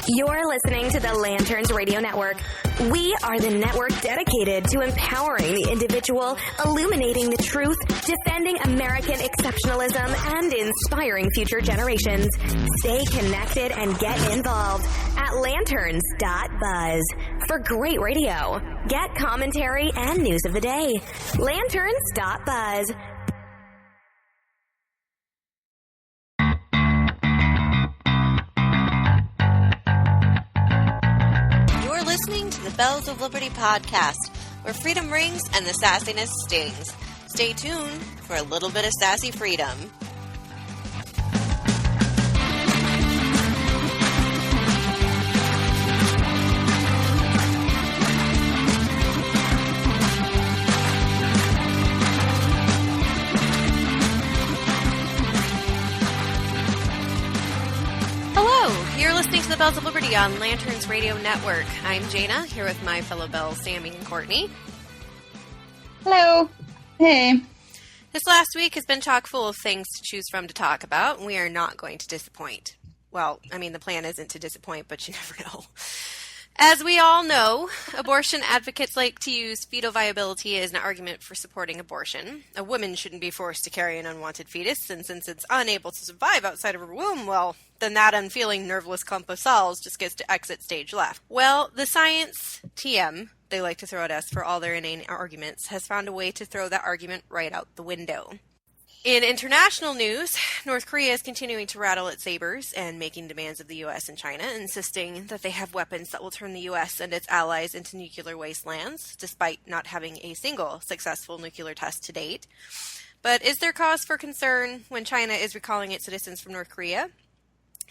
You're listening to the Lanterns Radio Network. We are the network dedicated to empowering the individual, illuminating the truth, defending American exceptionalism, and inspiring future generations. Stay connected and get involved at lanterns.buzz. For great radio, get commentary and news of the day. Lanterns.buzz. Listening to the Bells of Liberty podcast, where freedom rings and the sassiness stings. Stay tuned for a little bit of sassy freedom. You're listening to the Bells of Liberty on Lanterns Radio Network. I'm Jaina, here with my fellow Bells, Sami and Courtney. Hello. Hey. This last week has been chock full of things to choose from to talk about, and we are not going to disappoint. Well, I mean, the plan isn't to disappoint, but you never know. As we all know, abortion advocates like to use fetal viability as an argument for supporting abortion. A woman shouldn't be forced to carry an unwanted fetus, and since it's unable to survive outside of her womb, well, then that unfeeling, nerveless clump of cells just gets to exit stage left. Well, the science TM, they like to throw at us for all their inane arguments, has found a way to throw that argument right out the window. In international news, North Korea is continuing to rattle its sabers and making demands of the U.S. and China, insisting that they have weapons that will turn the U.S. and its allies into nuclear wastelands, despite not having a single successful nuclear test to date. But is there cause for concern when China is recalling its citizens from North Korea?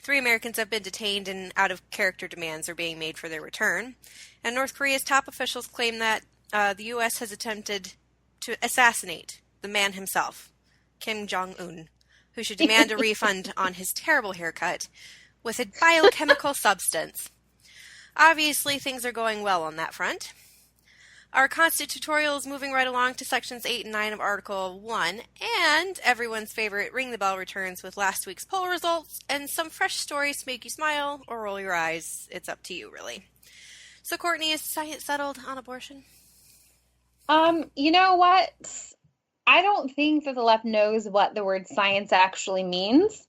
3 Americans have been detained and out-of-character demands are being made for their return. And North Korea's top officials claim that the U.S. has attempted to assassinate the man himself, Kim Jong-un, who should demand a refund on his terrible haircut with a biochemical substance. Obviously, things are going well on that front. Our Constitutorial is moving right along to Sections 8 and 9 of Article 1, and everyone's favorite Ring the Belle returns with last week's poll results and some fresh stories to make you smile or roll your eyes. It's up to you, really. So, Courtney, is science settled on abortion? You know what? I don't think that the left knows what the word science actually means.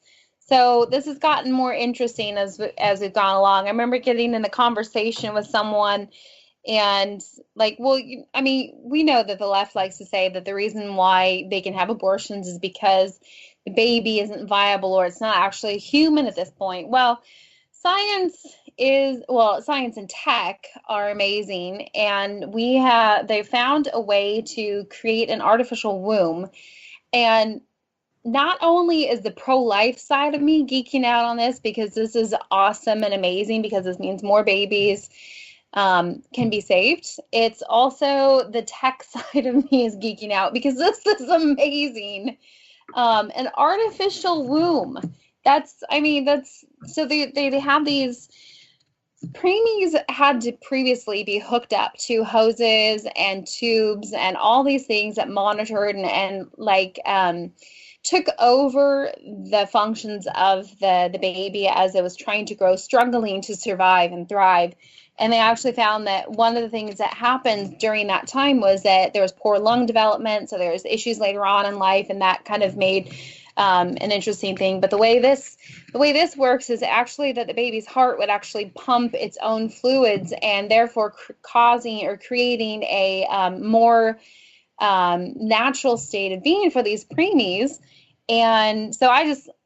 So this has gotten more interesting as we've gone along. I remember getting in a conversation with someone and like, well, I mean, we know that the left likes to say that the reason why they can have abortions is because the baby isn't viable or it's not actually human at this point. Well, science and tech are amazing, and they found a way to create an artificial womb. And not only is the pro-life side of me geeking out on this because this is awesome and amazing because this means more babies can be saved, it's also the tech side of me is geeking out because this is amazing. An artificial womb. So they have these preemies had to previously be hooked up to hoses and tubes and all these things that monitored and took over the functions of the baby as it was trying to grow, struggling to survive and thrive. And they actually found that one of the things that happened during that time was that there was poor lung development. So there was issues later on in life, and that kind of made an interesting thing. But the way this works is actually that the baby's heart would actually pump its own fluids and therefore causing or creating a more natural state of being for these preemies. And so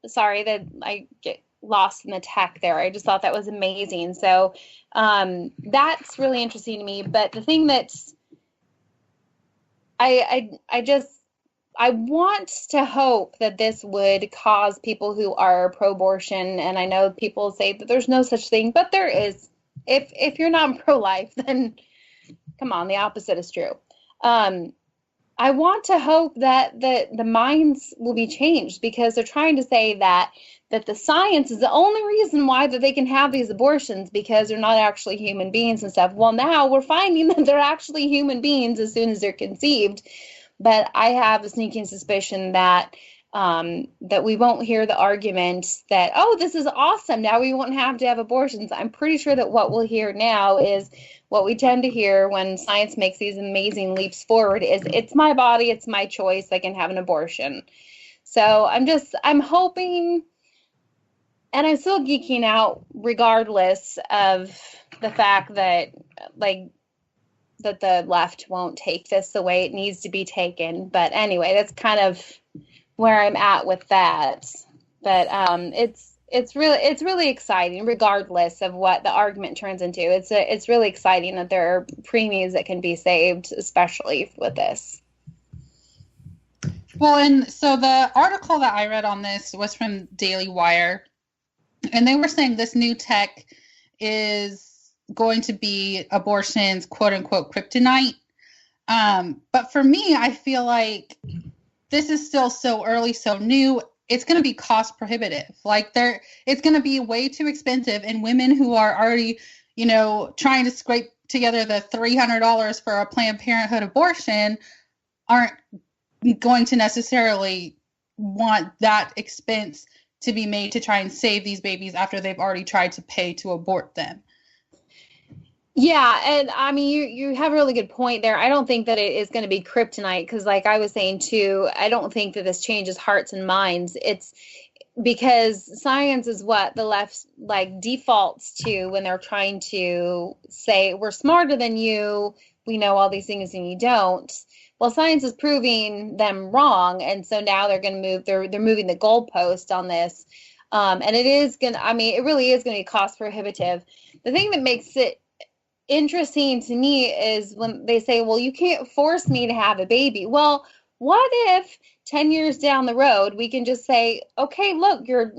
sorry that I get lost in the tech there. I just thought that was amazing. So that's really interesting to me. But the thing that's, I want to hope that this would cause people who are pro-abortion, and I know people say that there's no such thing, but there is. If you're not pro-life, then come on, the opposite is true. I want to hope that the minds will be changed because they're trying to say that the science is the only reason why that they can have these abortions because they're not actually human beings and stuff. Well, now we're finding that they're actually human beings as soon as they're conceived. But I have a sneaking suspicion that that we won't hear the argument that, oh, this is awesome, now we won't have to have abortions. I'm pretty sure that what we'll hear now is what we tend to hear when science makes these amazing leaps forward is, it's my body, it's my choice, I can have an abortion. So I'm hoping, and I'm still geeking out regardless of the fact that, like, that the left won't take this the way it needs to be taken. But anyway, that's kind of where I'm at with that. But it's really exciting, regardless of what the argument turns into. It's really exciting that there are preemies that can be saved, especially with this. Well, and so the article that I read on this was from Daily Wire, and they were saying this new tech is going to be abortion's quote unquote kryptonite. But for me, I feel like this is still so early, so new. It's going to be cost prohibitive. Like it's going to be way too expensive, and women who are already, trying to scrape together the $300 for a Planned Parenthood abortion aren't going to necessarily want that expense to be made to try and save these babies after they've already tried to pay to abort them. Yeah, and I mean, you have a really good point there. I don't think that it is going to be kryptonite because, like I was saying too, I don't think that this changes hearts and minds. It's because science is what the left defaults to when they're trying to say we're smarter than you, we know all these things and you don't. Well, science is proving them wrong, and so now they're going to move. They're moving the goalpost on this, and it is going to. I mean, it really is going to be cost prohibitive. The thing that makes it interesting to me is when they say, well, you can't force me to have a baby. Well, what if 10 years down the road we can just say, okay, look, you're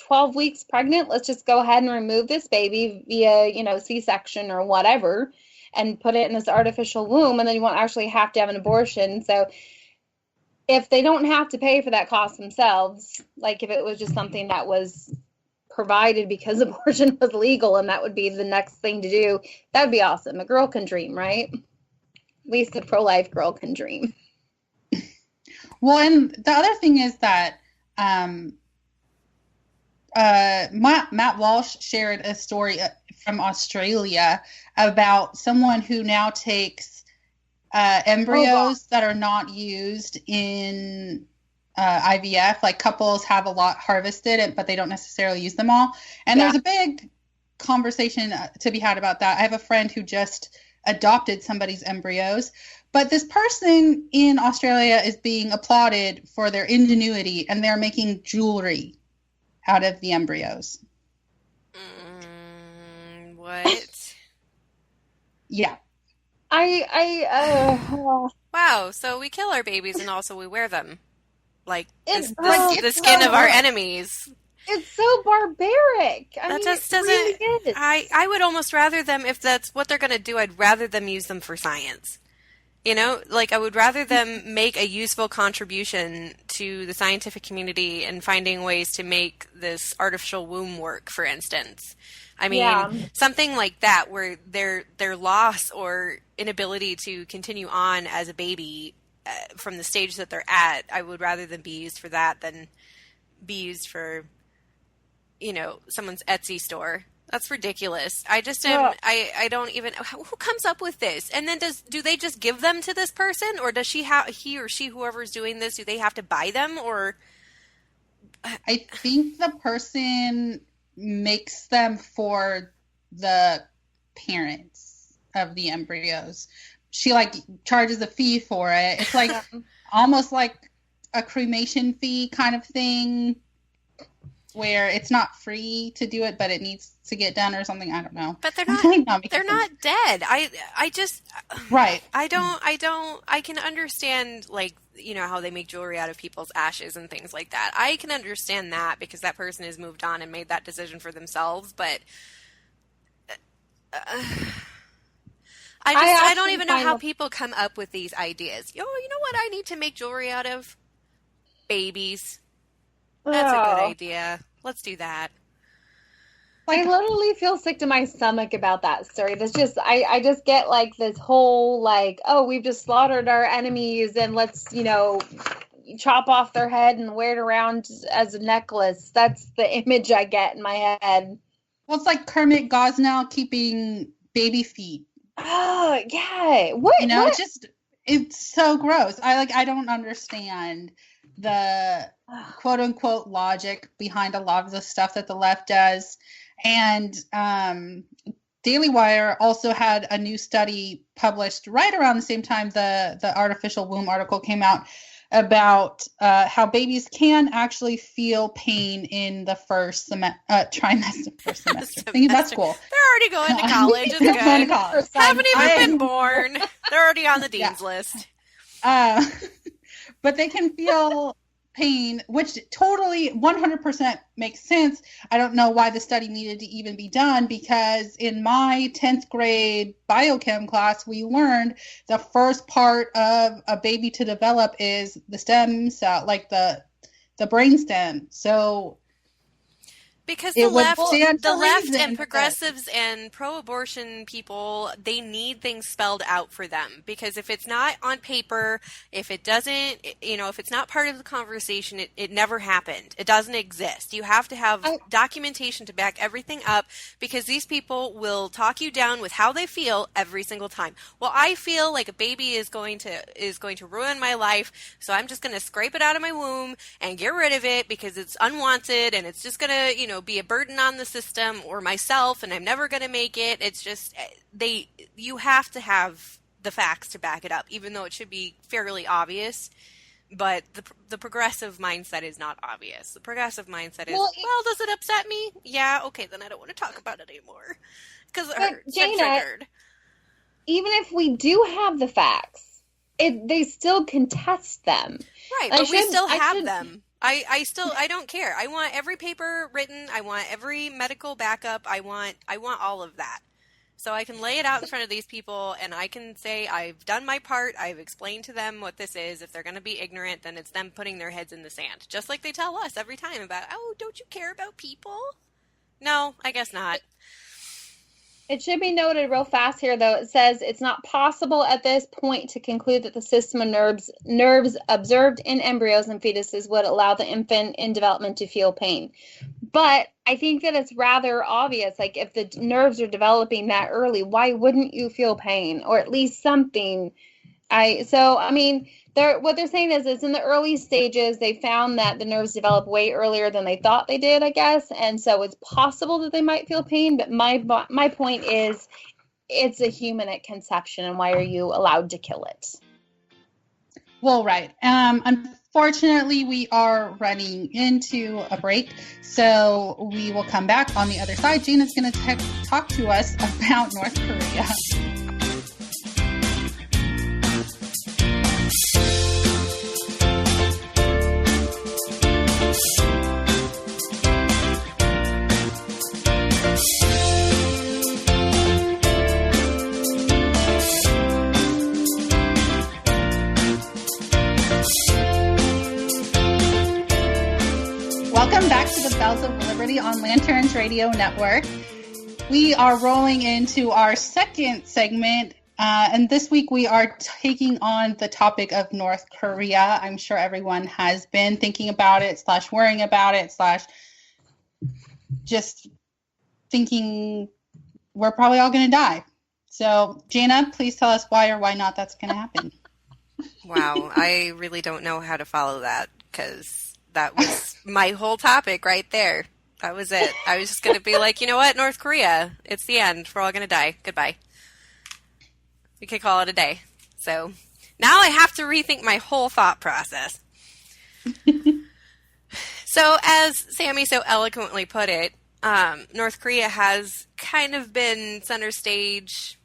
12 weeks pregnant, let's just go ahead and remove this baby via C-section or whatever and put it in this artificial womb, and then you won't actually have to have an abortion. So if they don't have to pay for that cost themselves, like if it was just something that was provided because abortion was legal and that would be the next thing to do, that would be awesome. A girl can dream, right? At least a pro-life girl can dream. Well, and the other thing is that Matt Walsh shared a story from Australia about someone who now takes embryos that are not used in IVF. Like couples have a lot harvested, but they don't necessarily use them all. And there's a big conversation to be had about that. I have a friend who just adopted somebody's embryos, but this person in Australia is being applauded for their ingenuity, and they're making jewelry out of the embryos. What? Yeah. Wow, so we kill our babies and also we wear them. Like the skin of our enemies. It's so barbaric. That just doesn't. Really I would almost rather them, if that's what they're going to do, I'd rather them use them for science. I would rather them make a useful contribution to the scientific community and finding ways to make this artificial womb work, for instance. I mean, something like that, where their loss or inability to continue on as a baby from the stage that they're at, I would rather them be used for that than be used for, someone's Etsy store. That's ridiculous. I just I don't even, who comes up with this? And then do they just give them to this person, or does he or she, whoever's doing this, do they have to buy them, or? I think the person makes them for the parents of the embryos. She charges a fee for it. It's almost like a cremation fee kind of thing, where it's not free to do it, but it needs to get done or something. I don't know. But they're not. They're not dead. I just. Right. I can understand how they make jewelry out of people's ashes and things like that. I can understand that because that person has moved on and made that decision for themselves. But I don't even know how people come up with these ideas. You know what I need to make jewelry out of? Babies. That's a good idea. Let's do that. I literally feel sick to my stomach about that story. That's just, I just get this whole we've just slaughtered our enemies and let's, chop off their head and wear it around as a necklace. That's the image I get in my head. Well, it's like Kermit Gosnell keeping baby feet. Oh, yeah. What? You know, what? it's so gross. I don't understand the quote unquote logic behind a lot of the stuff that the left does. And Daily Wire also had a new study published right around the same time the artificial womb article came out about how babies can actually feel pain in the first trimester, first semester. Thinking about school. They're already going to college. It's good. Going to college. Haven't even been born. They're already on the dean's list. But they can feel pain, which totally 100% makes sense. I don't know why the study needed to even be done, because in my 10th grade biochem class, we learned the first part of a baby to develop is the stem cell, like the brain stem. So because the left and progressives and pro-abortion people, they need things spelled out for them. Because if it's not on paper, if it doesn't, if it's not part of the conversation, it never happened. It doesn't exist. You have to have documentation to back everything up, because these people will talk you down with how they feel every single time. Well, I feel like a baby is going to ruin my life, so I'm just going to scrape it out of my womb and get rid of it because it's unwanted and it's just going to, be a burden on the system or myself, and I'm never going to make it. It's just, you have to have the facts to back it up, even though it should be fairly obvious. But the progressive mindset is not obvious. The progressive mindset is, well, does it upset me? Yeah, okay, then I don't want to talk about it anymore because it hurts. Jaina, I'm triggered. Even if we do have the facts, they still contest them. Right, but we still have them. I don't care. I want every paper written. I want every medical backup. I want all of that. So I can lay it out in front of these people and I can say, I've done my part. I've explained to them what this is. If they're going to be ignorant, then it's them putting their heads in the sand. Just like they tell us every time about, oh, don't you care about people? No, I guess not. It should be noted real fast here, though. It says it's not possible at this point to conclude that the system of nerves observed in embryos and fetuses would allow the infant in development to feel pain. But I think that it's rather obvious. Like, if the nerves are developing that early, why wouldn't you feel pain, or at least something? What they're saying is it's in the early stages. They found that the nerves develop way earlier than they thought they did, I guess. And so it's possible that they might feel pain. But my point is, it's a human at conception. And why are you allowed to kill it? Well, right. Unfortunately, we are running into a break. So we will come back on the other side. Jaina's going to talk to us about North Korea. Welcome back to the Bells of Liberty on Lanterns Radio Network. We are rolling into our second segment, and this week we are taking on the topic of North Korea. I'm sure everyone has been thinking about it, / worrying about it, / just thinking we're probably all going to die. So, Jaina, please tell us why or why not that's going to happen. Wow, I really don't know how to follow that, because that was my whole topic right there. That was it. I was just going to be like, you know what, North Korea, it's the end. We're all going to die. Goodbye. We could call it a day. So now I have to rethink my whole thought process. So as Sami so eloquently put it, North Korea has kind of been center stage,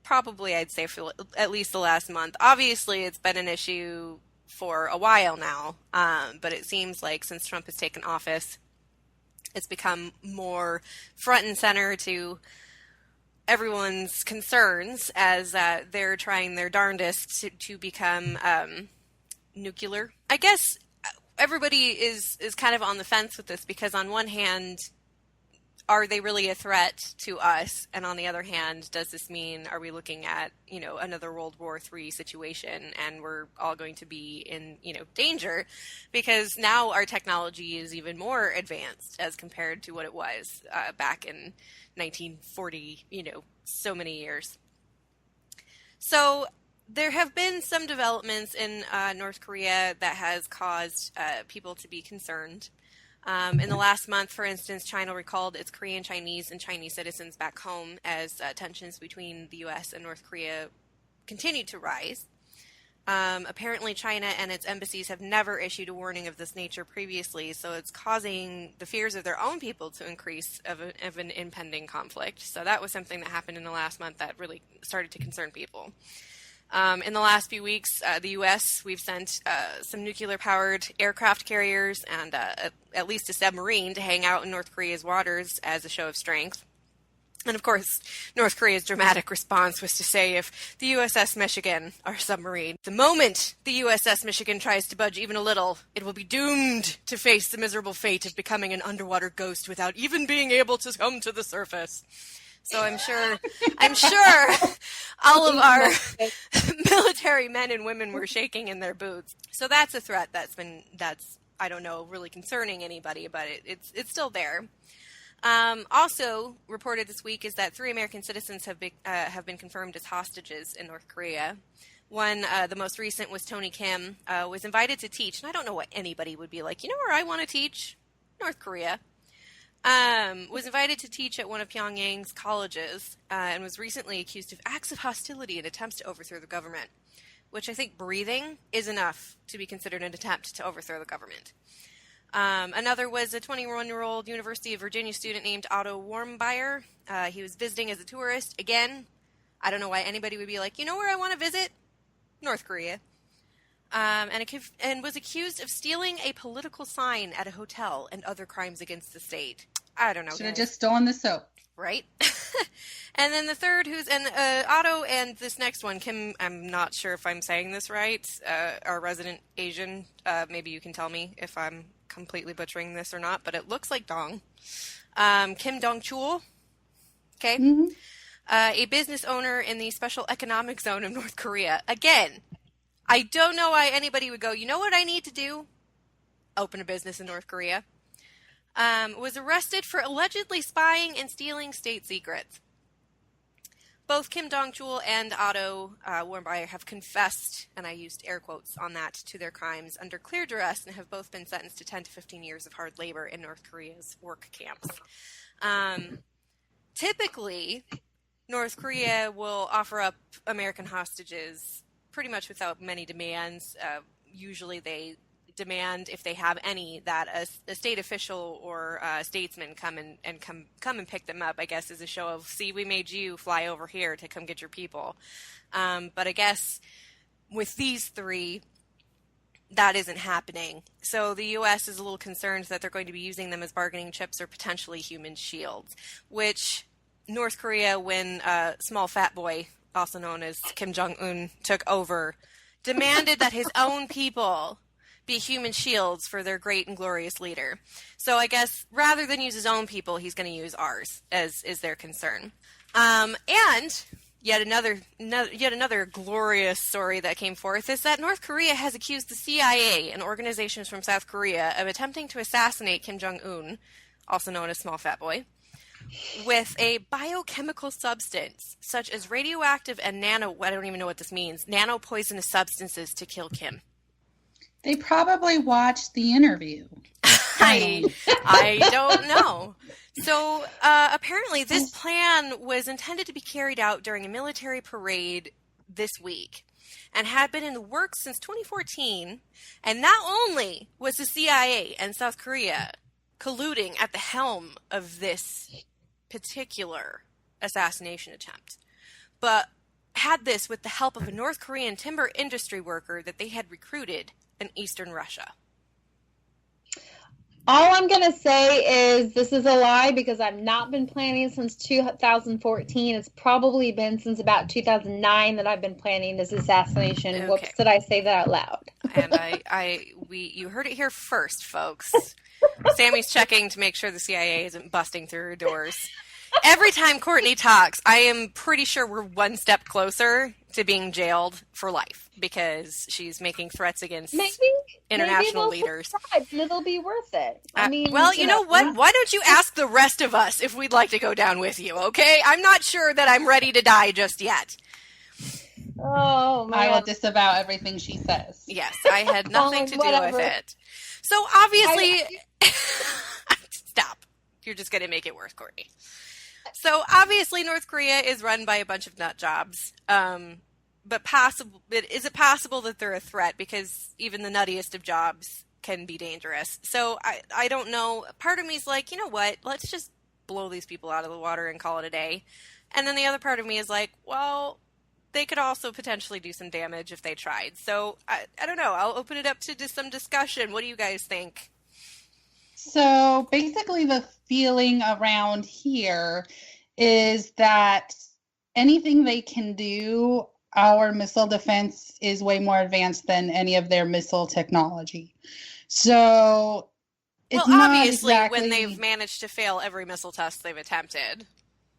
probably I'd say for at least the last month. Obviously, it's been an issue for a while now, but it seems like since Trump has taken office, it's become more front and center to everyone's concerns as they're trying their darndest to become nuclear. I guess everybody is kind of on the fence with this, because on one hand, are they really a threat to us? And on the other hand, does this mean, are we looking at, another World War III situation and we're all going to be in, danger? Because now our technology is even more advanced as compared to what it was back in 1940, so many years. So there have been some developments in North Korea that has caused people to be concerned. In the last month, for instance, China recalled its Korean Chinese and Chinese citizens back home as tensions between the U.S. and North Korea continued to rise. Apparently, China and its embassies have never issued a warning of this nature previously, so it's causing the fears of their own people to increase of an impending conflict. So that was something that happened in the last month that really started to concern people. In the last few weeks, the U.S., we've sent some nuclear-powered aircraft carriers and at least a submarine to hang out in North Korea's waters as a show of strength. And of course, North Korea's dramatic response was to say if the USS Michigan, our submarine, the moment the USS Michigan tries to budge even a little, it will be doomed to face the miserable fate of becoming an underwater ghost without even being able to come to the surface. So I'm sure all of our military men and women were shaking in their boots. So that's a threat that's I don't know, really concerning anybody, but it's still there. Also reported this week is that 3 American citizens have been confirmed as hostages in North Korea. One, the most recent, was Tony Kim, was invited to teach, and I don't know what anybody would be like. You know where I want to teach? North Korea. Was invited to teach at one of Pyongyang's colleges and was recently accused of acts of hostility and attempts to overthrow the government, which I think breathing is enough to be considered an attempt to overthrow the government. Another was a 21-year-old University of Virginia student named Otto Warmbier. He was visiting as a tourist. Again, I don't know why anybody would be like, you know where I want to visit? North Korea. And was accused of stealing a political sign at a hotel and other crimes against the state. I don't know. Should have just stolen the soap. Right? And then the third, Otto, and this next one, Kim, I'm not sure if I'm saying this right, our resident Asian, maybe you can tell me if I'm completely butchering this or not, but it looks like Dong. Kim Dong-chul, okay? Mm-hmm. A business owner in the Special Economic Zone of North Korea. Again, I don't know why anybody would go, you know what I need to do? Open a business in North Korea. Was arrested for allegedly spying and stealing state secrets. Both Kim Dong-chul and Otto Warmbier have confessed, and I used air quotes on that, to their crimes under clear duress and have both been sentenced to 10 to 15 years of hard labor in North Korea's work camps. Typically, North Korea will offer up American hostages pretty much without many demands. Usually they demand, if they have any, that a state official or statesman come and pick them up, I guess, as a show of, see, we made you fly over here to come get your people. But I guess with these 3, that isn't happening. So the U.S. is a little concerned that they're going to be using them as bargaining chips or potentially human shields, which North Korea, when small fat boy, also known as Kim Jong-un, took over, demanded that his own people be human shields for their great and glorious leader. So I guess rather than use his own people, he's going to use ours, as is their concern. And yet another glorious story that came forth is that North Korea has accused the CIA and organizations from South Korea of attempting to assassinate Kim Jong-un, also known as Small Fat Boy, with a biochemical substance such as radioactive and I don't even know what this means, nanopoisonous substances to kill Kim. They probably watched the interview. I don't know. So apparently this plan was intended to be carried out during a military parade this week and had been in the works since 2014. And not only was the CIA and South Korea colluding at the helm of this particular assassination attempt, but had this with the help of a North Korean timber industry worker that they had recruited in Eastern Russia. All I'm going to say is this is a lie because I've not been planning since 2014. It's probably been since about 2009 that I've been planning this assassination. Okay. Whoops, did I say that out loud? And you heard it here first, folks. Sammy's checking to make sure the CIA isn't busting through her doors. Every time Courtney talks, I am pretty sure we're one step closer to being jailed for life because she's making threats against international leaders. And it'll be worth it. I mean, well, you know what? Why don't you ask the rest of us if we'd like to go down with you, okay? I'm not sure that I'm ready to die just yet. Oh, man. I will disavow everything she says. Yes, I had nothing to do with it. So obviously, stop. You're just going to make it worse, Courtney. So obviously, North Korea is run by a bunch of nut jobs. But is it possible that they're a threat? Because even the nuttiest of jobs can be dangerous. So I don't know. Part of me is like, you know what? Let's just blow these people out of the water and call it a day. And then the other part of me is like, well, they could also potentially do some damage if they tried. So I don't know. I'll open it up to some discussion. What do you guys think? So basically the feeling around here is that anything they can do, our missile defense is way more advanced than any of their missile technology. So it's well, not obviously, exactly... when they've managed to fail every missile test they've attempted.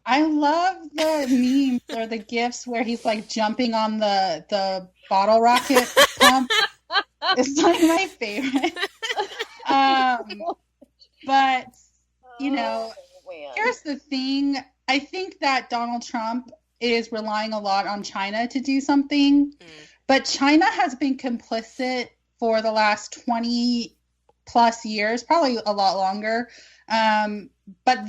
I love the memes or the GIFs where he's like jumping on the bottle rocket pump. It's like my favorite. But, you know, here's the thing. I think that Donald Trump is relying a lot on China to do something. But China has been complicit for the last 20 plus years, probably a lot longer. But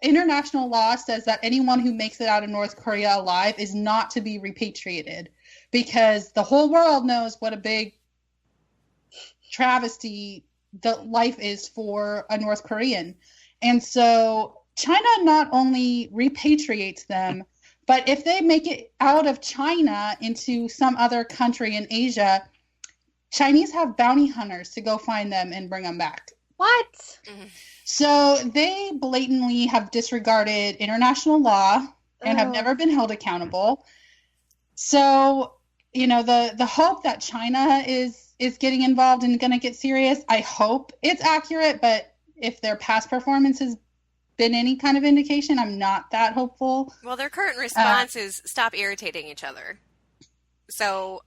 international law says that anyone who makes it out of North Korea alive is not to be repatriated because the whole world knows what a big travesty the life is for a North Korean. And so China not only repatriates them, but if they make it out of China into some other country in Asia, Chinese have bounty hunters to go find them and bring them back. What? So they blatantly have disregarded international law and have never been held accountable. So, you know, the hope that China is getting involved and going to get serious, I hope it's accurate. But if their past performance has been any kind of indication, I'm not that hopeful. Well, their current response is stop irritating each other. So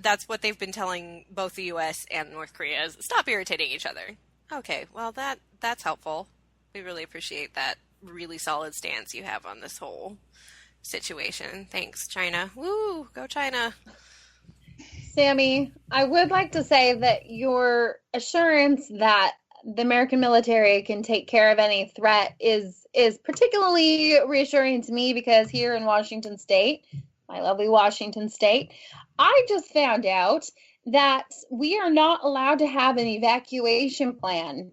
that's what they've been telling both the U.S. and North Korea is stop irritating each other. Okay, well, that's helpful. We really appreciate that really solid stance you have on this whole situation. Thanks, China. Woo, go China. Sammy, I would like to say that your assurance that the American military can take care of any threat is particularly reassuring to me because here in Washington State, my lovely Washington State, I just found out that we are not allowed to have an evacuation plan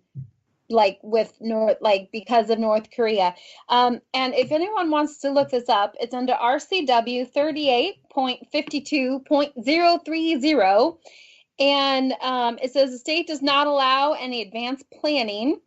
because of North Korea. And if anyone wants to look this up, it's under RCW 38.52.030. And it says the state does not allow any advanced planning.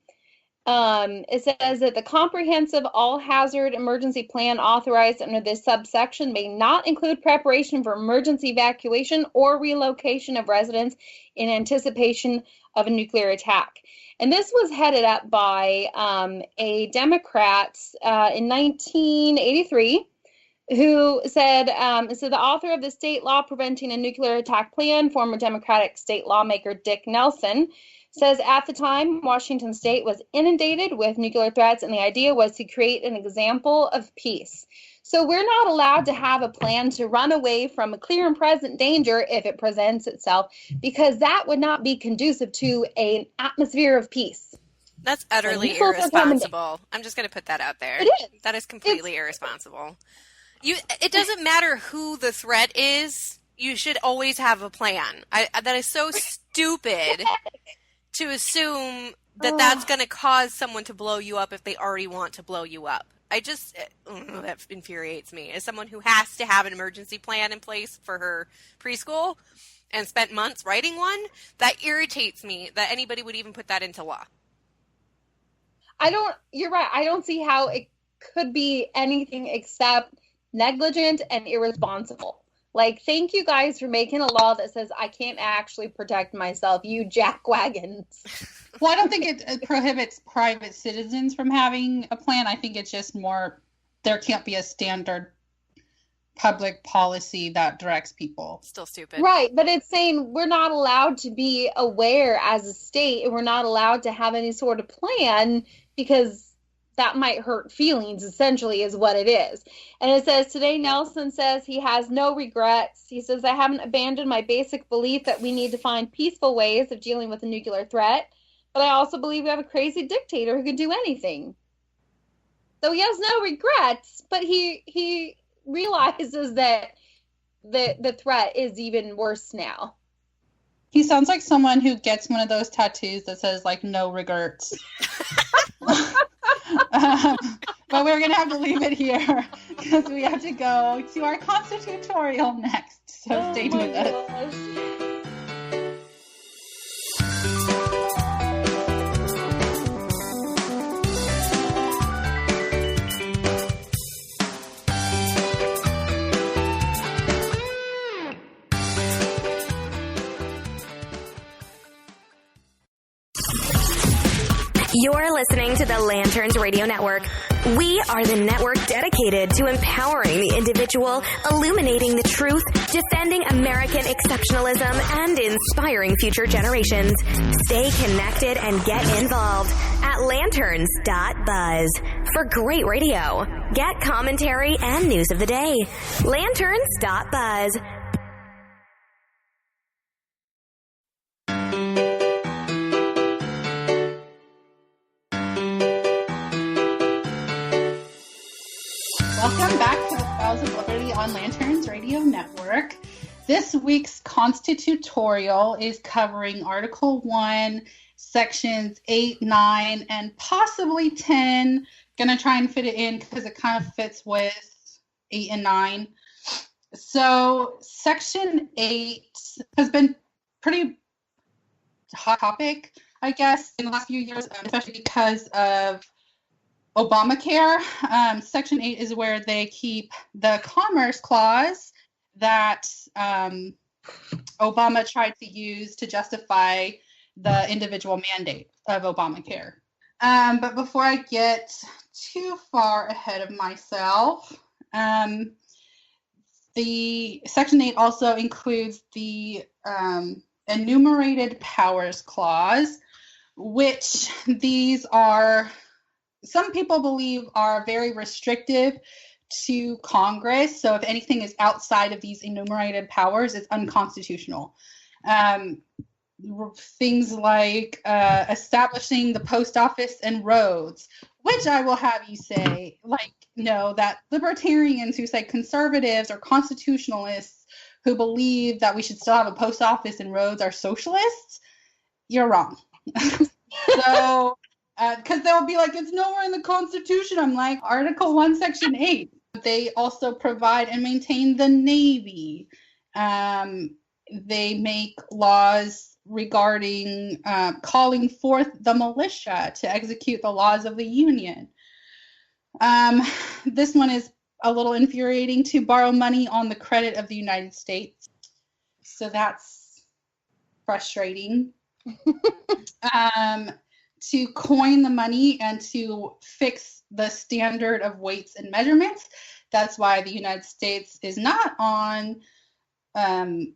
It says that the comprehensive all-hazard emergency plan authorized under this subsection may not include preparation for emergency evacuation or relocation of residents in anticipation of a nuclear attack. And this was headed up by a Democrat in 1983 who said, so the author of the state law preventing a nuclear attack plan, former Democratic state lawmaker Dick Nelson, says at the time, Washington State was inundated with nuclear threats, and the idea was to create an example of peace. So we're not allowed to have a plan to run away from a clear and present danger if it presents itself, because that would not be conducive to an atmosphere of peace. That's utterly irresponsible. I'm just going to put that out there. It is. That is completely irresponsible. It doesn't matter who the threat is. You should always have a plan. That is so stupid to assume that that's going to cause someone to blow you up if they already want to blow you up. That infuriates me. As someone who has to have an emergency plan in place for her preschool and spent months writing one, that irritates me that anybody would even put that into law. You're right. I don't see how it could be anything except negligent and irresponsible. Like, thank you guys for making a law that says I can't actually protect myself, you jackwagons. Well, I don't think it prohibits private citizens from having a plan. I think it's just more, there can't be a standard public policy that directs people. Still stupid. Right, but it's saying we're not allowed to be aware as a state, and we're not allowed to have any sort of plan because that might hurt feelings, essentially, is what it is. And it says, today Nelson says he has no regrets. He says, I haven't abandoned my basic belief that we need to find peaceful ways of dealing with a nuclear threat, but I also believe we have a crazy dictator who can do anything. So he has no regrets, but he realizes that the threat is even worse now. He sounds like someone who gets one of those tattoos that says, like, no regrets. But we're going to have to leave it here because we have to go to our Constitutorial next. So stay with us. You're listening to the Lanterns Radio Network. We are the network dedicated to empowering the individual, illuminating the truth, defending American exceptionalism, and inspiring future generations. Stay connected and get involved at lanterns.buzz. For great radio, get commentary and news of the day. Lanterns.buzz. Welcome back to the Spouse of Liberty on Lanterns Radio Network. This week's Constitutorial is covering Article 1, Sections 8, 9, and possibly 10. Gonna try and fit it in because it kind of fits with 8 and 9. So Section 8 has been pretty hot topic, I guess, in the last few years, especially because of Obamacare. Section 8 is where they keep the Commerce Clause that Obama tried to use to justify the individual mandate of Obamacare. But before I get too far ahead of myself, the Section 8 also includes the Enumerated Powers Clause, which these are, some people believe, are very restrictive to Congress. So if anything is outside of these enumerated powers, it's unconstitutional. Things like establishing the post office and roads, which I will have you say, like, no, that libertarians who say conservatives or constitutionalists who believe that we should still have a post office and roads are socialists, you're wrong. So, because they'll be like, it's nowhere in the Constitution. I'm like, Article 1, Section 8. They also provide and maintain the Navy. They make laws regarding calling forth the militia to execute the laws of the Union. This one is a little infuriating, to borrow money on the credit of the United States. So that's frustrating. To coin the money and to fix the standard of weights and measurements. That's why the United States is not on the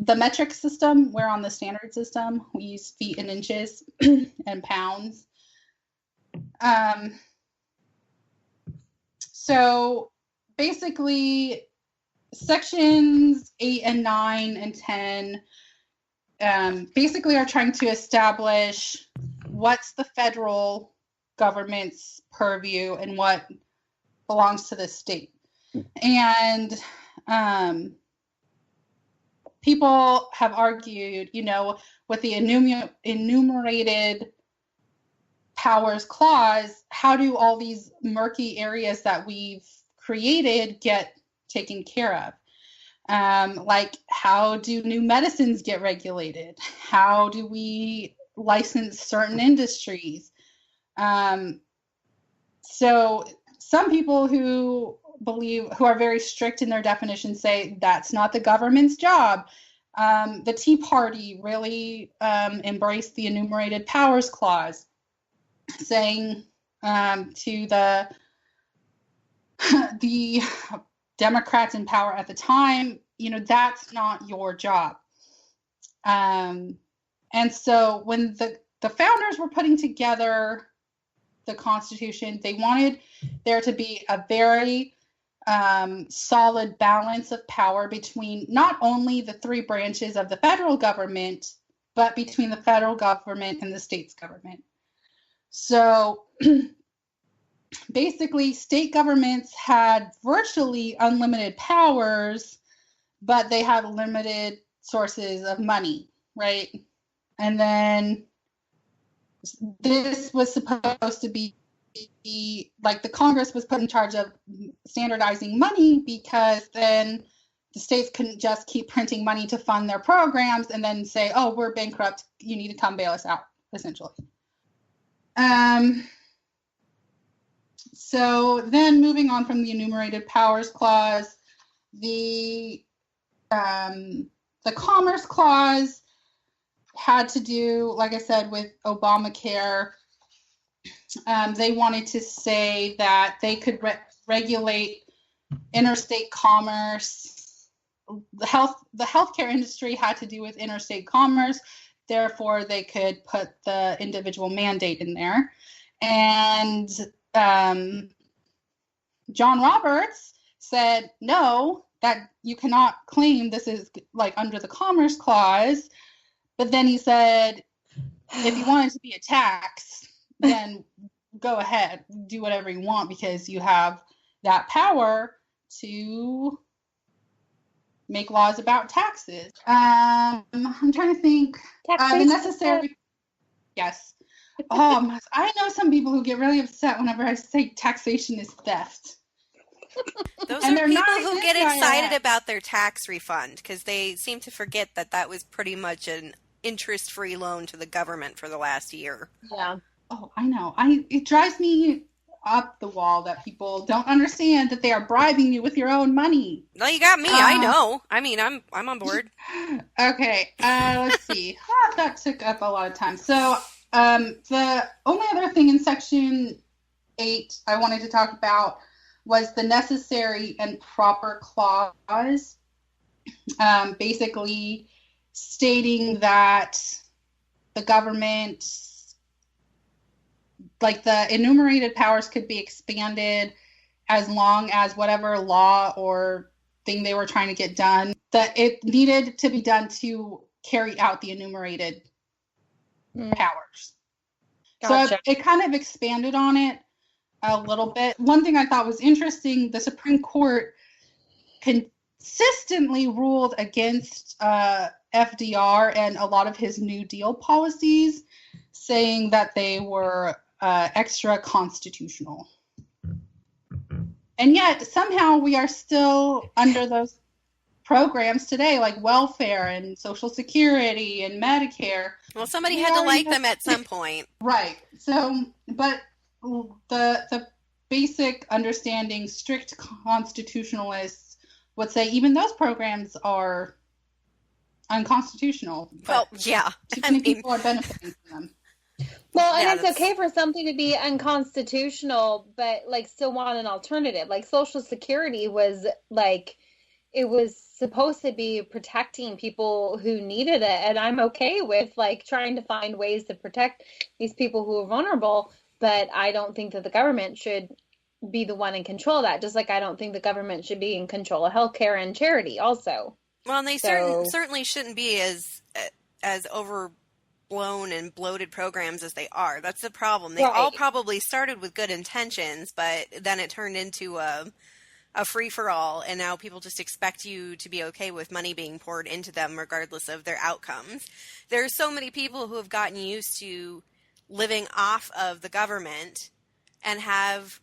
metric system. We're on the standard system. We use feet and inches and pounds. So basically, sections 8 and 9 and 10 basically are trying to establish what's the federal government's purview and what belongs to the state. And people have argued, with the enumerated powers clause, how do all these murky areas that we've created get taken care of? Like, how do new medicines get regulated? How do we license certain industries? So some people who who are very strict in their definition, say that's not the government's job. The Tea Party really embraced the enumerated powers clause, saying to the Democrats in power at the time, that's not your job. And so when the founders were putting together the Constitution, they wanted there to be a very solid balance of power between not only the three branches of the federal government, but between the federal government and the state's government. So basically, state governments had virtually unlimited powers, but they had limited sources of money, right? And then this was supposed to be like the Congress was put in charge of standardizing money, because then the states couldn't just keep printing money to fund their programs and then say, oh, we're bankrupt, you need to come bail us out, essentially. So then moving on from the enumerated powers clause, the Commerce Clause had to do, like I said, with Obamacare. They wanted to say that they could regulate interstate commerce. The healthcare industry had to do with interstate commerce. Therefore, they could put the individual mandate in there. And John Roberts said, no, that you cannot claim this is like under the Commerce Clause. But then he said, if you want it to be a tax, then go ahead, do whatever you want, because you have that power to make laws about taxes. I'm trying to think. The necessary. Yes. I know some people who get really upset whenever I say taxation is theft. Those are people who get excited about their tax refund because they seem to forget that was pretty much an interest-free loan to the government for the last year. Yeah. Oh, I know. It drives me up the wall that people don't understand that they are bribing you with your own money. No, you got me. I know. I mean, I'm on board. Okay. Let's see. That took up a lot of time. So the only other thing in Section 8 I wanted to talk about was the necessary and proper clause, basically stating that the government, like the enumerated powers, could be expanded as long as whatever law or thing they were trying to get done, that it needed to be done to carry out the enumerated powers. Gotcha. So it kind of expanded on it a little bit. One thing I thought was interesting, the Supreme Court consistently ruled against FDR and a lot of his New Deal policies, saying that they were extra constitutional. And yet somehow we are still under those programs today, like welfare and Social Security and Medicare. Well, somebody had to like them at some point. Right. So, but the basic understanding, strict constitutionalists would say even those programs are unconstitutional. Well, yeah. Too many people are benefiting from them. Well, and it's okay for something to be unconstitutional, but like still want an alternative. Like Social Security was like, it was supposed to be protecting people who needed it. And I'm okay with like trying to find ways to protect these people who are vulnerable. But I don't think that the government should be the one in control of that. Just like I don't think the government should be in control of healthcare and charity also. Well, and they certainly shouldn't be as overblown and bloated programs as they are. That's the problem. They all probably started with good intentions, but then it turned into a free-for-all, and now people just expect you to be okay with money being poured into them regardless of their outcomes. There are so many people who have gotten used to living off of the government and have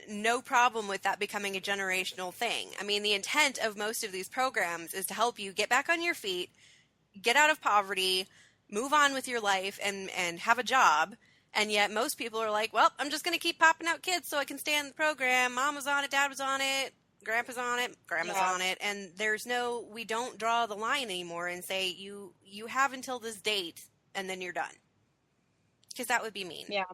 no problem with that becoming a generational thing. I mean, the intent of most of these programs is to help you get back on your feet, get out of poverty, move on with your life, and have a job. And yet most people are like, well, I'm just going to keep popping out kids so I can stay on the program. Mom was on it, Dad was on it, Grandpa's on it, Grandma's on it. And we don't draw the line anymore and say, you have until this date and then you're done. Because that would be mean. Yeah.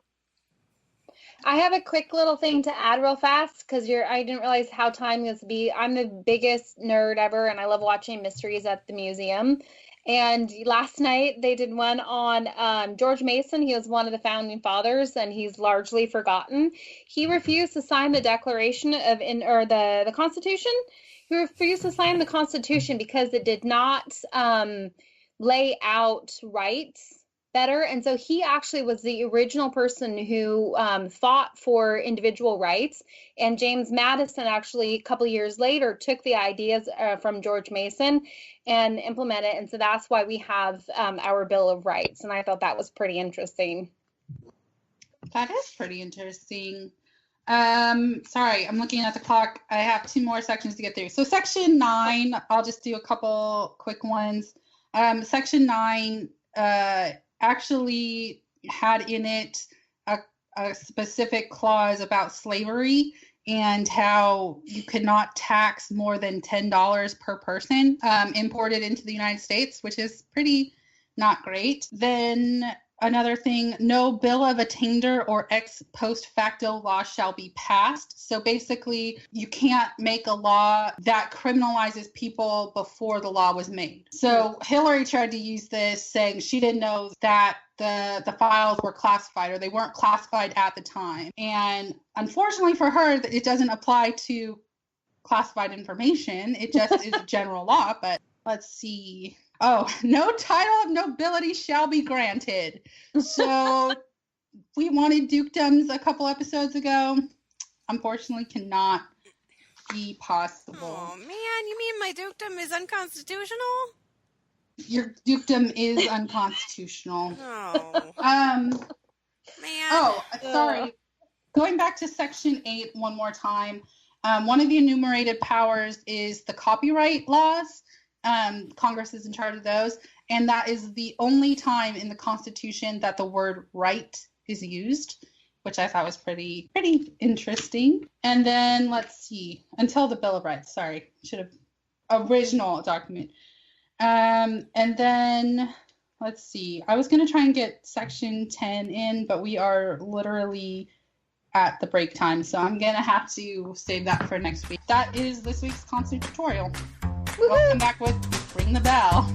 I have a quick little thing to add real fast because I didn't realize how timely this would be. I'm the biggest nerd ever, and I love watching mysteries at the museum. And last night they did one on George Mason. He was one of the founding fathers, and he's largely forgotten. He refused to sign the Declaration of the Constitution. He refused to sign the Constitution because it did not lay out rights better. And so he actually was the original person who fought for individual rights. And James Madison actually, a couple of years later, took the ideas from George Mason and implemented it. And so that's why we have our Bill of Rights. And I thought that was pretty interesting. That is pretty interesting. Sorry, I'm looking at the clock. I have 2 more sections to get through. So section 9, I'll just do a couple quick ones. Section 9, actually had in it a specific clause about slavery and how you could not tax more than $10 per person imported into the United States, which is pretty not great. Then another thing, no bill of attainder or ex post facto law shall be passed. So basically, you can't make a law that criminalizes people before the law was made. So Hillary tried to use this, saying she didn't know that the files were classified, or they weren't classified at the time. And unfortunately for her, it doesn't apply to classified information. It just is general law. But let's see. Oh, no title of nobility shall be granted. So we wanted dukedoms a couple episodes ago. Unfortunately, cannot be possible. Oh, man, you mean my dukedom is unconstitutional? Your dukedom is unconstitutional. Oh. Man. Oh, sorry. Going back to Section 8 one more time. One of the enumerated powers is the copyright laws. Congress is in charge of those, and that is the only time in the Constitution that the word right is used, which I thought was pretty interesting. And then let's see, until the Bill of Rights. Sorry, should have original document. And then let's see. I was going to try and get Section 10 in, but we are literally at the break time, so I'm going to have to save that for next week. That is this week's Constitutorial. Welcome back with Ring the Belle.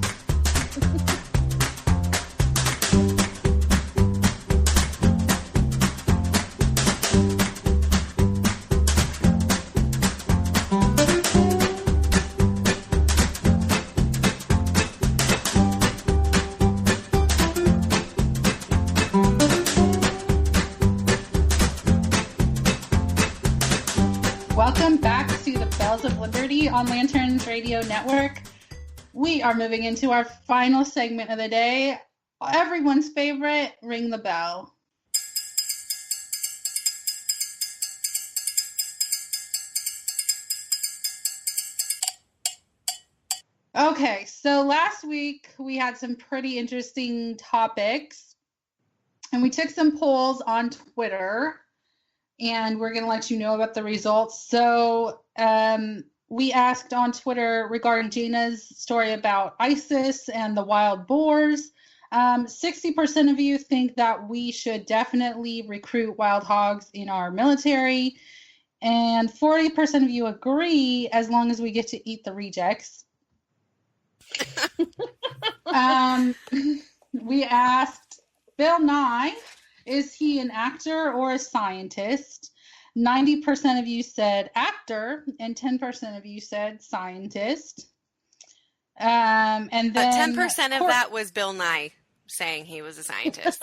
Welcome back to the Bells of Liberty on Lanterns Radio Network. We are moving into our final segment of the day, everyone's favorite, Ring the Belle. Okay, so last week we had some pretty interesting topics, and we took some polls on Twitter, and we're going to let you know about the results. So we asked on Twitter regarding Jaina's story about ISIS and the wild boars. 60% of you think that we should definitely recruit wild hogs in our military, and 40% of you agree as long as we get to eat the rejects. We asked Bill Nye, is he an actor or a scientist? 90% of you said actor, and 10% of you said scientist. And then 10% of that was Bill Nye saying he was a scientist.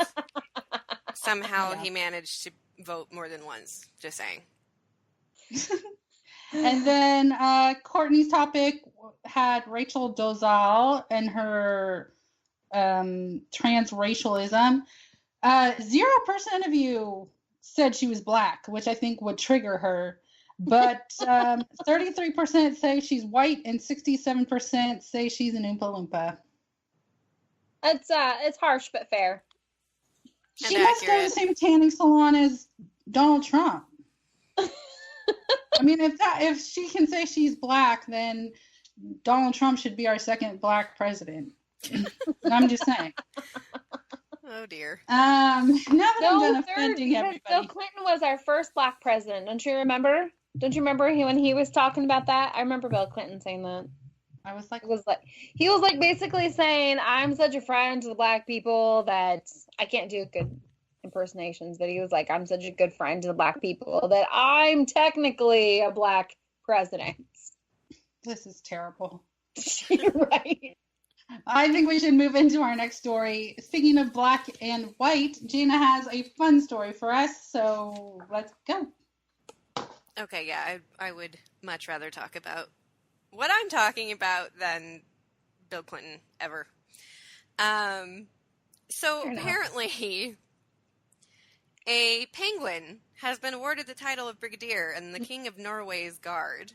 Somehow he managed to vote more than once. Just saying. And then Courtney's topic had Rachel Dolezal and her transracialism. 0% of you said she was Black, which I think would trigger her. But 33% say she's white, and 67% say she's an Oompa Loompa. It's harsh but fair. She must go to the same tanning salon as Donald Trump. I mean, if she can say she's black, then Donald Trump should be our second black president. I'm just saying. Oh dear. Now that I'm done offending everybody. Bill Clinton was our first black president. Don't you remember? Don't you remember when he was talking about that? I remember Bill Clinton saying that. He was like basically saying, I'm such a friend to the black people that I can't do good impersonations, but he was like, I'm such a good friend to the black people that I'm technically a black president. This is terrible. Right. I think we should move into our next story. Speaking of black and white, Jaina has a fun story for us, so let's go. Okay, yeah, I would much rather talk about what I'm talking about than Bill Clinton ever. So apparently, a penguin has been awarded the title of Brigadier in the King of Norway's Guard.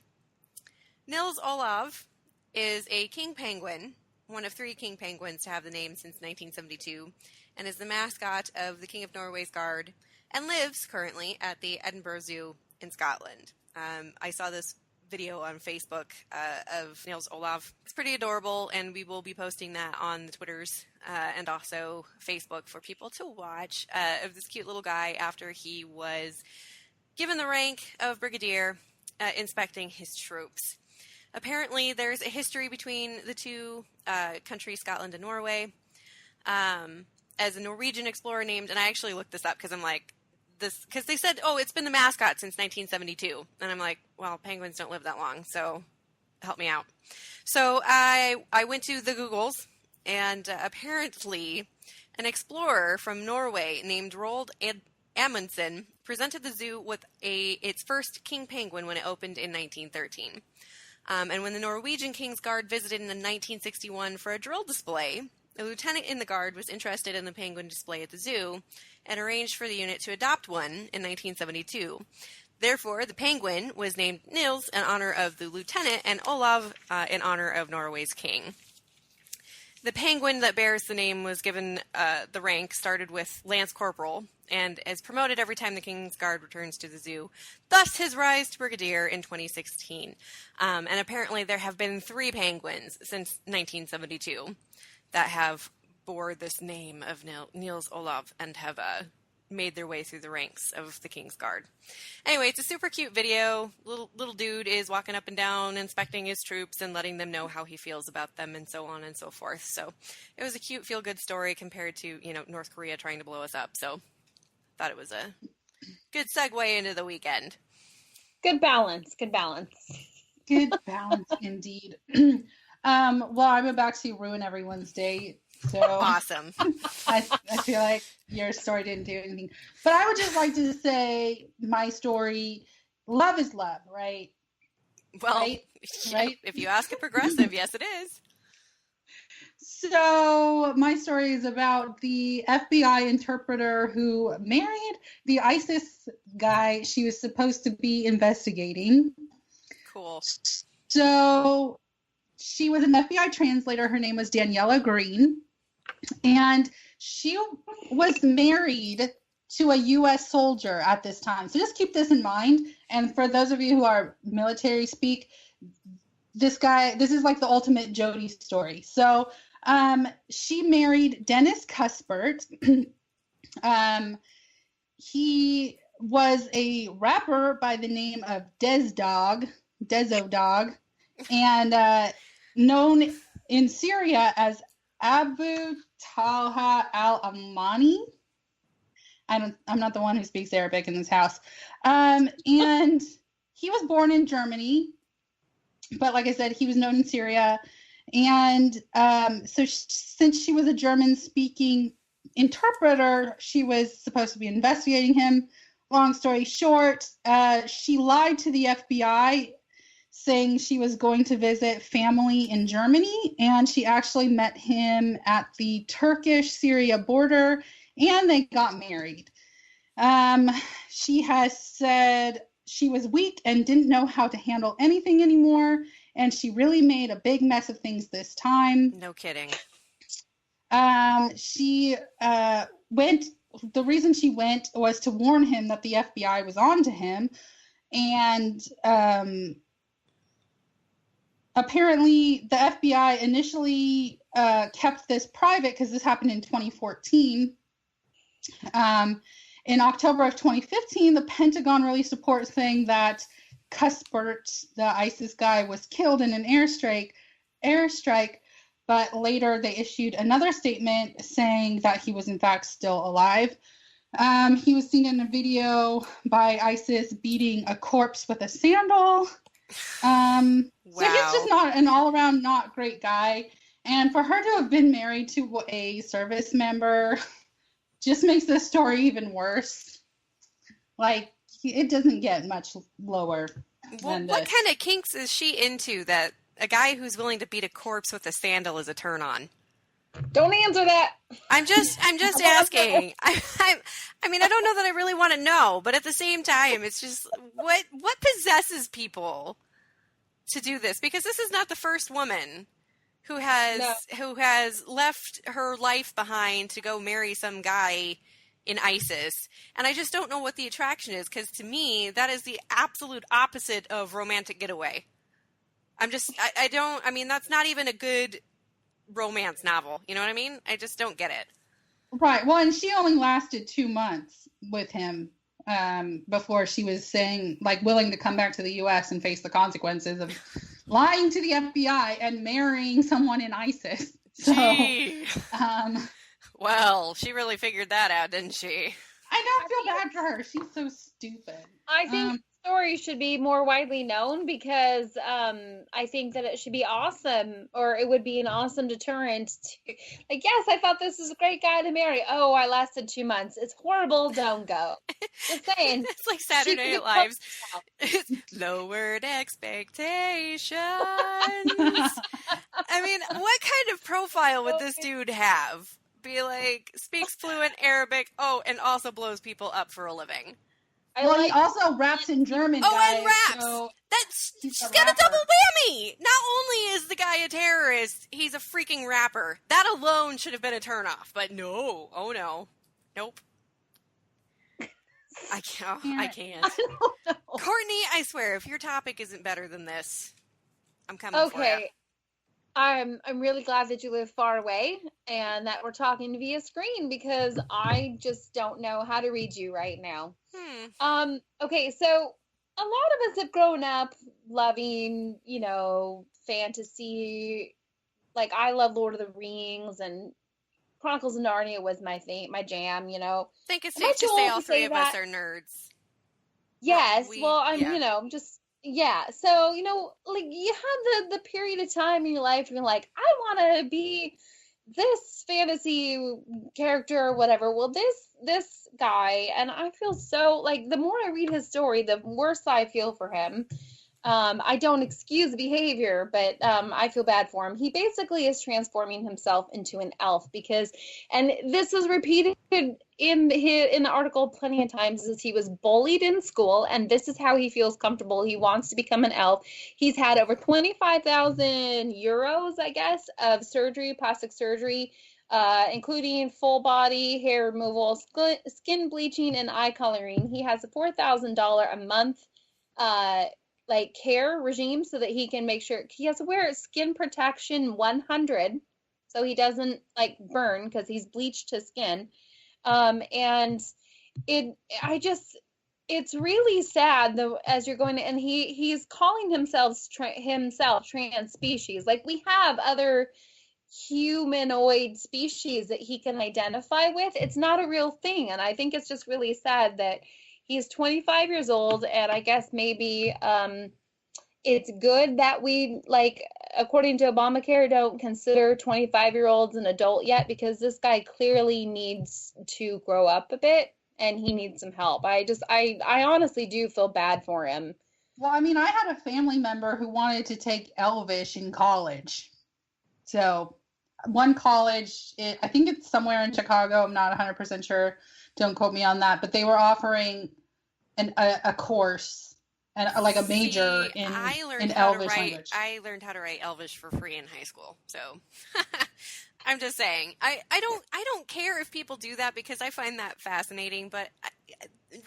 Nils Olav is a king penguin, one of 3 king penguins to have the name since 1972, and is the mascot of the King of Norway's Guard, and lives currently at the Edinburgh Zoo in Scotland. I saw this video on Facebook of Nils Olav. It's pretty adorable, and we will be posting that on the Twitters and also Facebook for people to watch of this cute little guy after he was given the rank of Brigadier inspecting his troops. Apparently, there's a history between the two countries, Scotland and Norway. As a Norwegian explorer named, and I actually looked this up because I'm like, because they said, it's been the mascot since 1972. And I'm like, well, penguins don't live that long, so help me out. So I went to the Googles, and apparently an explorer from Norway named Roald Amundsen presented the zoo with its first king penguin when it opened in 1913. And when the Norwegian King's Guard visited in 1961 for a drill display, a lieutenant in the Guard was interested in the penguin display at the zoo and arranged for the unit to adopt one in 1972. Therefore, the penguin was named Nils in honor of the lieutenant and Olav in honor of Norway's king. The penguin that bears the name was given the rank, started with Lance Corporal, and is promoted every time the King's Guard returns to the zoo, thus his rise to Brigadier in 2016. And apparently there have been 3 penguins since 1972 that have bore this name of Nils Olav and have made their way through the ranks of the King's Guard. Anyway, it's a super cute video. Little dude is walking up and down, inspecting his troops and letting them know how he feels about them and so on and so forth. So it was a cute, feel-good story compared to, North Korea trying to blow us up. So thought it was a good segue into the weekend. Good balance. Good balance. Good balance, indeed. Well, I'm about to ruin everyone's day. So awesome. I feel like your story didn't do anything. But I would just like to say my story, love is love, right? Well, right? If you ask a progressive, yes, it is. So my story is about the FBI interpreter who married the ISIS guy she was supposed to be investigating. Cool. So she was an FBI translator. Her name was Daniela Green. And she was married to a U.S. soldier at this time. So just keep this in mind. And for those of you who are military speak, this is like the ultimate Jody story. So she married Dennis Cuthbert. He was a rapper by the name of Dezo Dog, and known in Syria as Abu Talha al-Amani. I'm not the one who speaks Arabic in this house. And he was born in Germany, but like I said, he was known in Syria. And since she was a German-speaking interpreter, she was supposed to be investigating him. Long story short, she lied to the FBI, saying she was going to visit family in Germany, and she actually met him at the Turkish-Syria border, and they got married. She has said she was weak and didn't know how to handle anything anymore, and she really made a big mess of things this time. No kidding. She went the reason she went was to warn him that the FBI was on to him. And apparently the FBI initially kept this private because this happened in 2014. In October of 2015, the Pentagon released a report saying that Cuthbert, the ISIS guy, was killed in an airstrike, but later they issued another statement saying that he was in fact still alive. He was seen in a video by ISIS beating a corpse with a sandal. Wow. So he's just not an all-around not great guy. And for her to have been married to a service member just makes this story even worse. Like, it doesn't get much lower than what this. kind of kinks is she into that a guy who's willing to beat a corpse with a sandal is a turn on? Don't answer that. I'm just asking. I mean, I don't know that I really want to know, but at the same time, it's just what possesses people to do this? Because this is not the first woman who has left her life behind to go marry some guy in ISIS. And I just don't know what the attraction is, because to me, that is the absolute opposite of romantic getaway. I mean, that's not even a good romance novel. You know what I mean? I just don't get it. Right. Well, and she only lasted 2 months with him before she was willing to come back to the U.S. and face the consequences of lying to the FBI and marrying someone in ISIS. So, well, she really figured that out, didn't she? I don't feel bad for her. She's so stupid. I think the story should be more widely known because I think that it should be awesome, or it would be an awesome deterrent to, like, yes, I thought this was a great guy to marry. Oh, I lasted 2 months. It's horrible. Don't go. Just saying. It's like Saturday Night Live's lowered expectations. I mean, what kind of profile would this dude have? Be like, speaks fluent Arabic, and also blows people up for a living. He also raps in German. And raps. She's got a double whammy. Not only is the guy a terrorist, he's a freaking rapper. That alone should have been a turnoff. But no. Oh no. Nope. I can't. I can't. I don't know. Courtney, I swear, if your topic isn't better than this, I'm coming for you. Okay. I'm really glad that you live far away and that we're talking via screen because I just don't know how to read you right now. Okay, so a lot of us have grown up loving, fantasy. Like, I love Lord of the Rings, and Chronicles of Narnia was my jam, I think it's safe to say all three of us are nerds. Yes, I'm just... Yeah, so, like, you have the period of time in your life and you're like, I want to be this fantasy character or whatever. Well, this guy, and I feel so, like, the more I read his story, the worse I feel for him. I don't excuse the behavior, but I feel bad for him. He basically is transforming himself into an elf and this was repeated in the article plenty of times, is he was bullied in school, and this is how he feels comfortable. He wants to become an elf. He's had over 25,000 euros, I guess, of plastic surgery, including full body hair removal, skin bleaching, and eye coloring. He has a $4,000 a month care regime so that he can make sure he has to wear skin protection 100 so he doesn't burn because he's bleached his skin. And it's really sad though, as you're going to, and he's calling himself trans species. Like, we have other humanoid species that he can identify with. It's not a real thing. And I think it's just really sad that he's 25 years old, and I guess maybe it's good that we, according to Obamacare, don't consider 25-year-olds an adult yet, because this guy clearly needs to grow up a bit, and he needs some help. I honestly do feel bad for him. Well, I mean, I had a family member who wanted to take Elvish in college. So one college, I think it's somewhere in Chicago, I'm not 100% sure. Don't quote me on that, but they were offering a course, and like a major in Elvish language. I learned how to write Elvish for free in high school. So I'm just saying, I don't care if people do that because I find that fascinating. But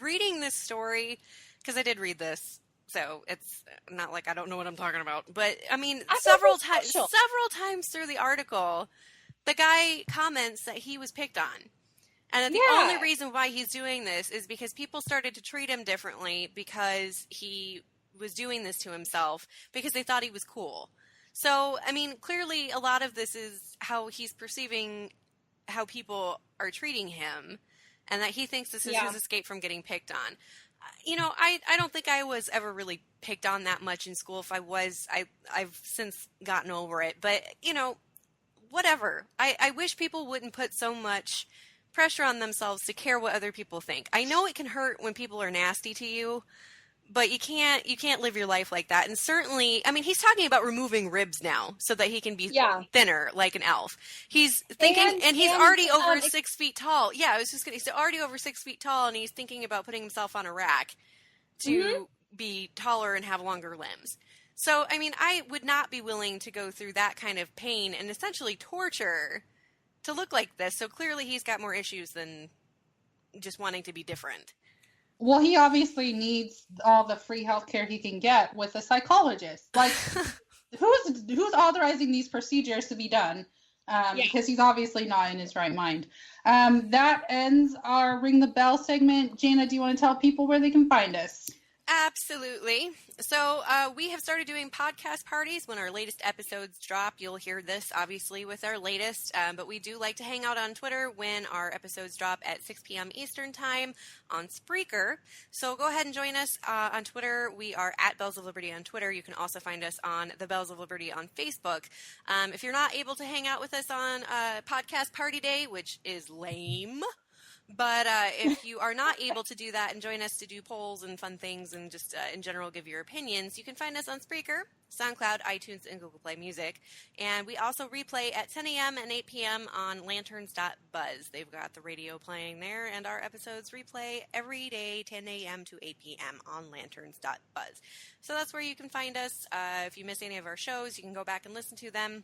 reading this story, because I did read this, so it's not like I don't know what I'm talking about. But I mean, several times through the article, the guy comments that he was picked on. And that the only reason why he's doing this is because people started to treat him differently because he was doing this to himself because they thought he was cool. So, I mean, clearly a lot of this is how he's perceiving how people are treating him and that he thinks this is his escape from getting picked on. You know, I don't think I was ever really picked on that much in school. If I was, I've since gotten over it. But, you know, whatever. I wish people wouldn't put so much pressure on themselves to care what other people think. I know it can hurt when people are nasty to you, but you can't live your life like that. And certainly, I mean, he's talking about removing ribs now so that he can be thinner like an elf. He's thinking, and he's already over 6 feet tall. Yeah, I was just kidding. He's already over 6 feet tall, and he's thinking about putting himself on a rack to be taller and have longer limbs. So, I mean, I would not be willing to go through that kind of pain and essentially torture to look like this. So clearly he's got more issues than just wanting to be different. Well, he obviously needs all the free healthcare he can get with a psychologist. Like, who's authorizing these procedures to be done? Because he's obviously not in his right mind. That ends our Ring the Bell segment. Jaina, do you want to tell people where they can find us? Absolutely. So we have started doing podcast parties when our latest episodes drop. You'll hear this, obviously, with our latest. But we do like to hang out on Twitter when our episodes drop at 6 p.m. Eastern Time on Spreaker. So go ahead and join us on Twitter. We are at Bells of Liberty on Twitter. You can also find us on the Bells of Liberty on Facebook. If you're not able to hang out with us on Podcast Party Day, which is lame, but if you are not able to do that and join us to do polls and fun things and just in general give your opinions, you can find us on Spreaker, SoundCloud, iTunes, and Google Play Music. And we also replay at 10 a.m. and 8 p.m. on lanterns.buzz. They've got the radio playing there, and our episodes replay every day, 10 a.m. to 8 p.m. on lanterns.buzz. So that's where you can find us. If you miss any of our shows, you can go back and listen to them.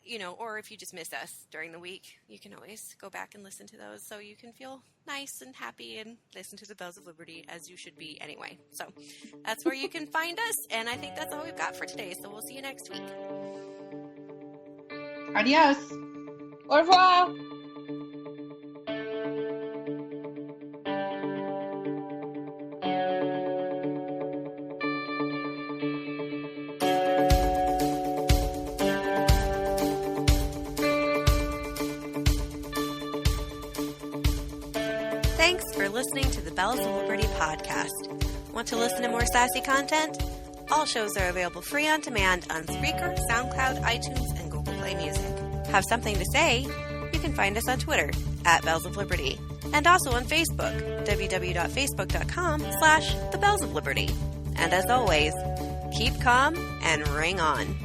You know, or if you just miss us during the week, you can always go back and listen to those so you can feel nice and happy and listen to the Bells of Liberty as you should be anyway. So that's where you can find us, and I think that's all we've got for today, so we'll see you next week. Adios. Au revoir. Thanks for listening to the Bells of Liberty podcast. Want to listen to more sassy content? All shows are available free on demand on Spreaker, SoundCloud, iTunes, and Google Play Music. Have something to say? You can find us on Twitter at Bells of Liberty, and also on Facebook, www.facebook.com/The Bells of Liberty. And as always, keep calm and ring on.